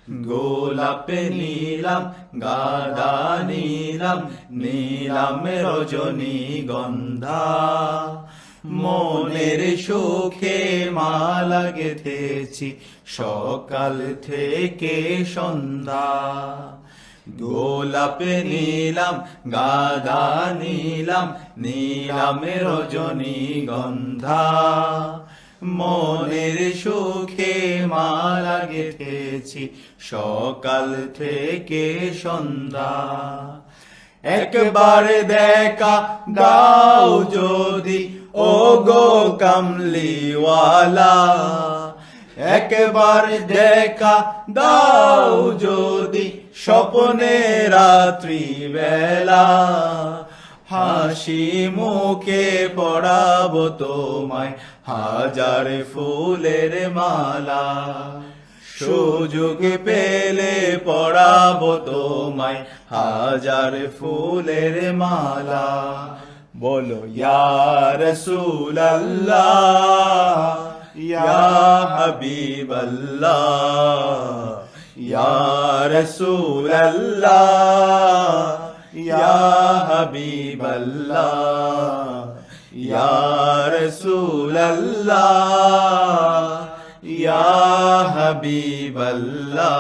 গোলাপ নিলাম, গাঁদা নিলাম, নিলাম রজনীগন্ধা। মনের সুখে মালা গেঁথেছি সকাল থেকে সন্ধ্যা। গোলাপ নিলাম, গাঁদা নিলাম, নিলাম রজনীগন্ধা। মনের সুখে মালা গেঁথেছি সকাল থেকে সন্ধ্যা। একবার দেখা দাও যদি ও গো কামলিওয়ালা, একবার দেখা দাও যদি স্বপ্নে রাত্রি বেলা। হাসি মুখে পরাবো তোমায় হাজার ফুলের মালা। সুযোগ পেলে পরাবো তোমায় হাজার ফুলের মালা। বলো ইয়া রাসূলুল্লাহ, ইয়া হাবিবাল্লাহ, ইয়া রাসূলুল্লাহ, ইয়া হাবিবাল্লাহ, ইয়া রাসূলুল্লাহ, ইয়া হাবিবাল্লাহ।